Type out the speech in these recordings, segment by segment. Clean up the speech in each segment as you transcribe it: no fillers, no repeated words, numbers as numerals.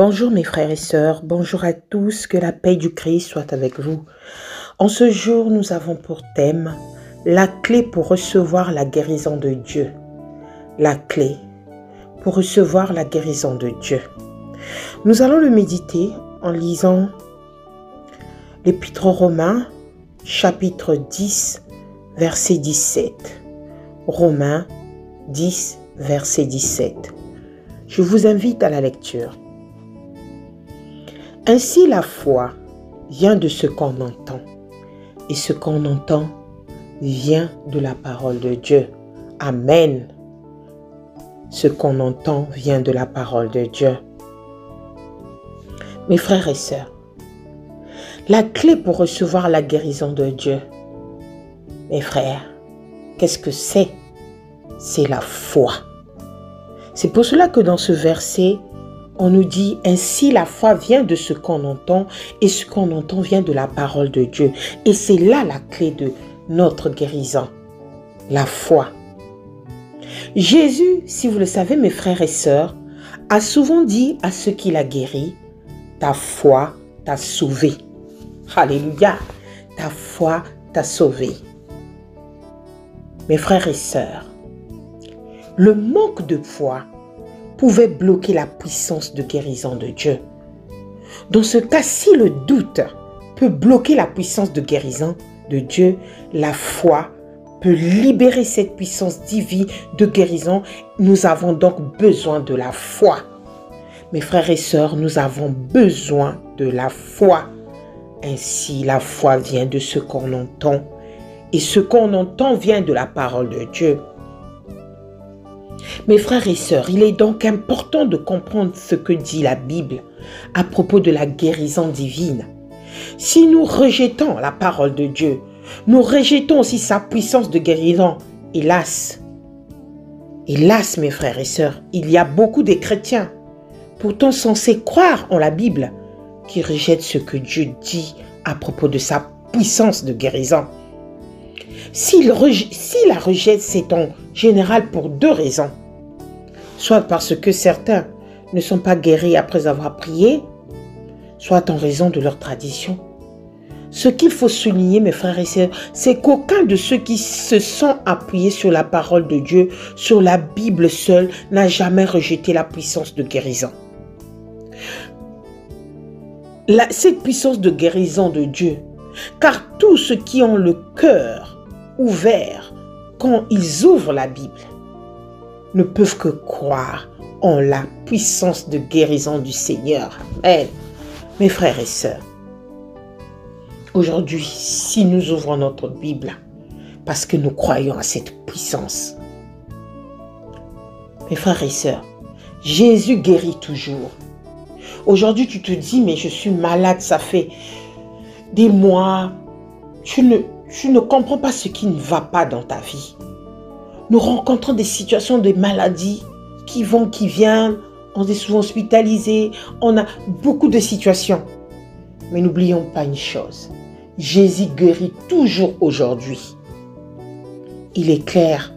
Bonjour mes frères et sœurs, bonjour à tous, que la paix du Christ soit avec vous. En ce jour, nous avons pour thème la clé pour recevoir la guérison de Dieu. La clé pour recevoir la guérison de Dieu. Nous allons le méditer en lisant l'Épître aux Romains, chapitre 10, verset 17. Romains 10, verset 17. Je vous invite à la lecture. Ainsi la foi vient de ce qu'on entend, et ce qu'on entend vient de la parole de Dieu. Amen. Ce qu'on entend vient de la parole de Dieu. Mes frères et sœurs, la clé pour recevoir la guérison de Dieu, mes frères, qu'est-ce que c'est? C'est la foi. C'est pour cela que dans ce verset, on nous dit « Ainsi la foi vient de ce qu'on entend et ce qu'on entend vient de la parole de Dieu. » Et c'est là la clé de notre guérison, la foi. Jésus, si vous le savez mes frères et sœurs, a souvent dit à ceux qu'il a guéris « Ta foi t'a sauvé. » Alléluia, ta foi t'a sauvé. Mes frères et sœurs, le manque de foi pouvait bloquer la puissance de guérison de Dieu. Dans ce cas, si le doute peut bloquer la puissance de guérison de Dieu, la foi peut libérer cette puissance divine de guérison. Nous avons donc besoin de la foi. Mes frères et sœurs, nous avons besoin de la foi. Ainsi, la foi vient de ce qu'on entend. Et ce qu'on entend vient de la parole de Dieu. Mes frères et sœurs, il est donc important de comprendre ce que dit la Bible à propos de la guérison divine. Si nous rejetons la parole de Dieu, nous rejetons aussi sa puissance de guérison. Hélas, mes frères et sœurs, il y a beaucoup de chrétiens, pourtant censés croire en la Bible, qui rejettent ce que Dieu dit à propos de sa puissance de guérison. S'ils la rejettent, c'est en général pour deux raisons. Soit parce que certains ne sont pas guéris après avoir prié, soit en raison de leur tradition. Ce qu'il faut souligner, mes frères et sœurs, c'est qu'aucun de ceux qui se sont appuyés sur la parole de Dieu, sur la Bible seule, n'a jamais rejeté la puissance de guérison. Cette puissance de guérison de Dieu, car tous ceux qui ont le cœur ouvert quand ils ouvrent la Bible ne peuvent que croire en la puissance de guérison du Seigneur. Amen. Mes frères et sœurs, aujourd'hui, si nous ouvrons notre Bible, parce que nous croyons à cette puissance, mes frères et sœurs, Jésus guérit toujours. Aujourd'hui, tu te dis, mais je suis malade, ça fait des mois, tu ne comprends pas ce qui ne va pas dans ta vie. Nous rencontrons des situations de maladies qui vont, qui viennent. On est souvent hospitalisé. On a beaucoup de situations. Mais n'oublions pas une chose. Jésus guérit toujours aujourd'hui. Il est clair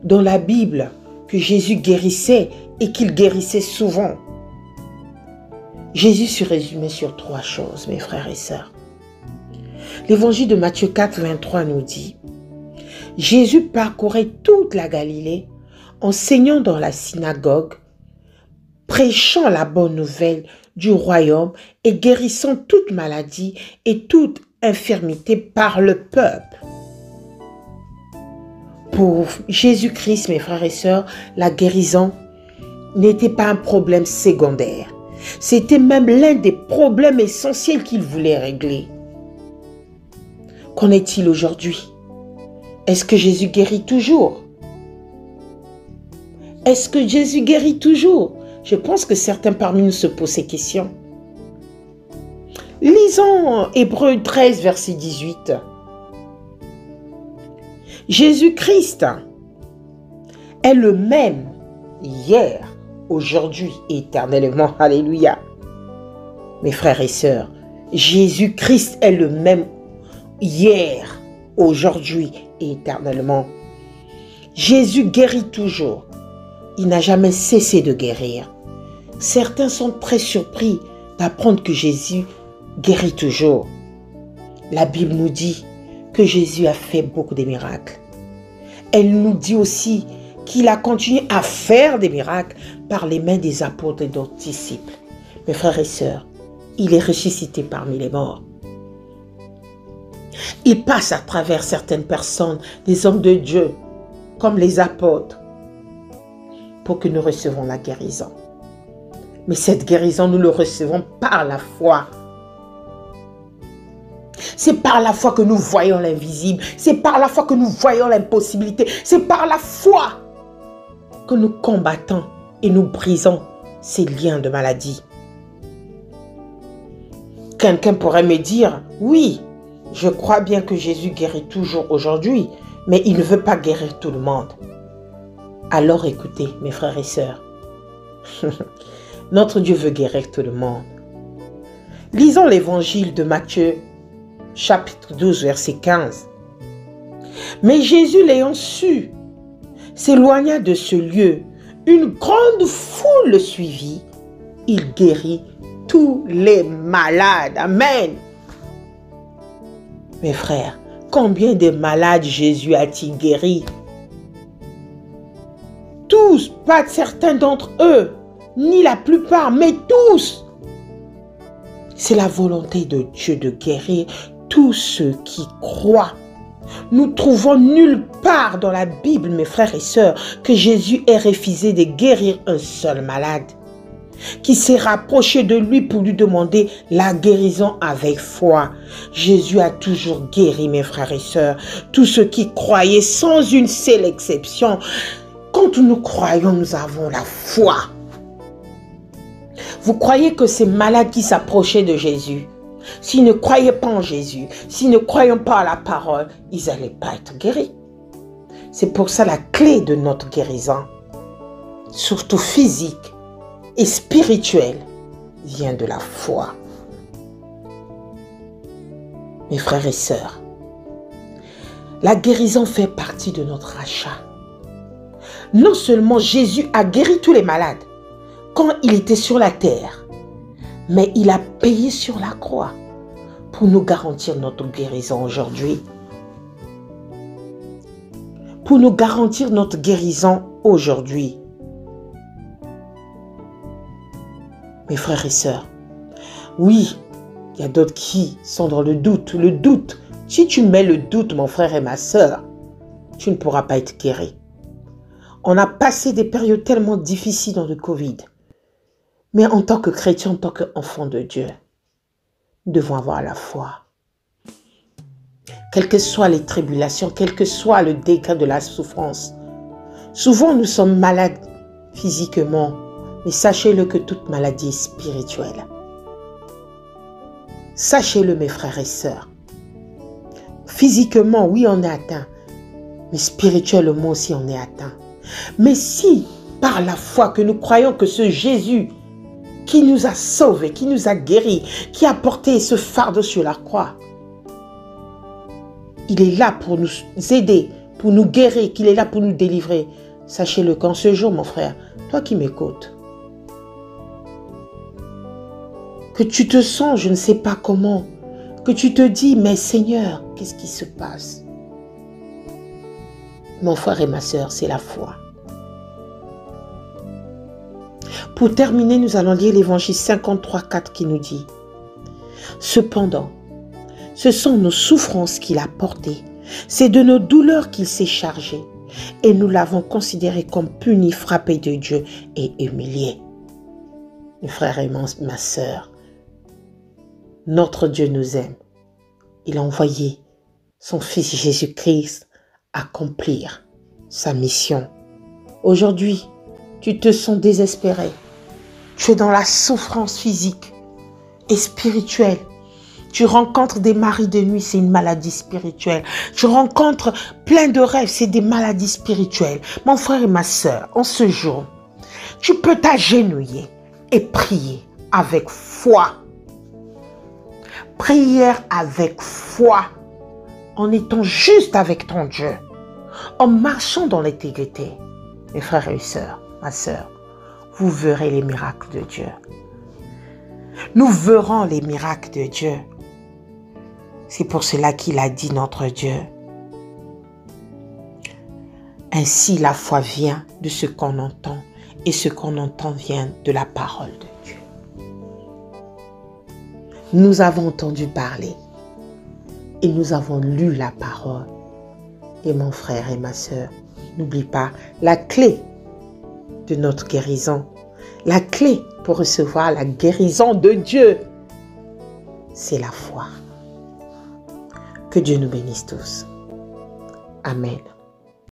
dans la Bible que Jésus guérissait et qu'il guérissait souvent. Jésus se résumait sur trois choses, mes frères et sœurs. L'évangile de Matthieu 4, 23 nous dit « Jésus parcourait toute la Galilée, enseignant dans la synagogue, prêchant la bonne nouvelle du royaume et guérissant toute maladie et toute infirmité par le peuple. » Pour Jésus-Christ, mes frères et sœurs, la guérison n'était pas un problème secondaire. C'était même l'un des problèmes essentiels qu'il voulait régler. Qu'en est-il aujourd'hui? Est-ce que Jésus guérit toujours? Est-ce que Jésus guérit toujours? Je pense que certains parmi nous se posent ces questions. Lisons Hébreux 13, verset 18. Jésus-Christ est le même hier, aujourd'hui et éternellement. Alléluia. Mes frères et sœurs, Jésus-Christ est le même hier, aujourd'hui et éternellement. Jésus guérit toujours. Il n'a jamais cessé de guérir. Certains sont très surpris d'apprendre que Jésus guérit toujours. La Bible nous dit que Jésus a fait beaucoup de miracles. Elle nous dit aussi qu'il a continué à faire des miracles par les mains des apôtres et d'autres disciples. Mes frères et sœurs, il est ressuscité parmi les morts. Il passe à travers certaines personnes, des hommes de Dieu, comme les apôtres, pour que nous recevons la guérison. Mais cette guérison, nous le recevons par la foi. C'est par la foi que nous voyons l'invisible. C'est par la foi que nous voyons l'impossibilité. C'est par la foi que nous combattons et nous brisons ces liens de maladie. Quelqu'un pourrait me dire, oui, je crois bien que Jésus guérit toujours aujourd'hui, mais il ne veut pas guérir tout le monde. Alors écoutez, mes frères et sœurs, notre Dieu veut guérir tout le monde. Lisons l'évangile de Matthieu, chapitre 12, verset 15. Mais Jésus, l'ayant su, s'éloigna de ce lieu. Une grande foule le suivit. Il guérit tous les malades. Amen. Mes frères, combien de malades Jésus a-t-il guéri? Tous, pas certains d'entre eux, ni la plupart, mais tous. C'est la volonté de Dieu de guérir tous ceux qui croient. Nous trouvons nulle part dans la Bible, mes frères et sœurs, que Jésus ait refusé de guérir un seul malade, qui s'est rapproché de lui pour lui demander la guérison avec foi. Jésus a toujours guéri, mes frères et sœurs, tous ceux qui croyaient sans une seule exception. Quand nous croyons, nous avons la foi. Vous croyez que ces malades qui s'approchaient de Jésus, s'ils ne croyaient pas en Jésus, s'ils ne croyaient pas à la parole, ils n'allaient pas être guéris. C'est pour ça la clé de notre guérison, surtout physique et spirituelle, vient de la foi. Mes frères et sœurs, la guérison fait partie de notre achat. Non seulement Jésus a guéri tous les malades quand il était sur la terre, mais il a payé sur la croix pour nous garantir notre guérison aujourd'hui. Pour nous garantir notre guérison aujourd'hui. Mes frères et sœurs, oui, il y a d'autres qui sont dans le doute. Le doute, si tu mets le doute, mon frère et ma sœur, tu ne pourras pas être guéri. On a passé des périodes tellement difficiles dans le Covid. Mais en tant que chrétien, en tant qu'enfant de Dieu, nous devons avoir la foi. Quelles que soient les tribulations, quel que soit le degré de la souffrance. Souvent, nous sommes malades physiquement, mais sachez-le que toute maladie est spirituelle. Sachez-le, mes frères et sœurs. Physiquement, oui, on est atteint, mais spirituellement aussi, on est atteint. Mais si, par la foi que nous croyons que ce Jésus qui nous a sauvés, qui nous a guéris, qui a porté ce fardeau sur la croix, il est là pour nous aider, pour nous guérir, qu'il est là pour nous délivrer. Sachez-le qu'en ce jour, mon frère, toi qui m'écoutes, que tu te sens, je ne sais pas comment, que tu te dis, mais Seigneur, qu'est-ce qui se passe? Mon frère et ma sœur, c'est la foi. Pour terminer, nous allons lire l'évangile 53:4 qui nous dit « Cependant, ce sont nos souffrances qu'il a portées, c'est de nos douleurs qu'il s'est chargé, et nous l'avons considéré comme puni, frappé de Dieu et humilié. » Mes frères et ma sœur, notre Dieu nous aime. Il a envoyé son Fils Jésus-Christ accomplir sa mission. Aujourd'hui, tu te sens désespéré. Tu es dans la souffrance physique et spirituelle. Tu rencontres des maris de nuit, c'est une maladie spirituelle. Tu rencontres plein de rêves, c'est des maladies spirituelles. Mon frère et ma sœur, en ce jour, tu peux t'agenouiller et prier avec foi. Prière avec foi, en étant juste avec ton Dieu, en marchant dans l'intégrité. Mes frères et sœurs, ma sœur, vous verrez les miracles de Dieu. Nous verrons les miracles de Dieu. C'est pour cela qu'il a dit notre Dieu. Ainsi la foi vient de ce qu'on entend et ce qu'on entend vient de la parole de Dieu. Nous avons entendu parler et nous avons lu la parole. Et mon frère et ma sœur, n'oublie pas la clé de notre guérison, la clé pour recevoir la guérison de Dieu, c'est la foi. Que Dieu nous bénisse tous. Amen.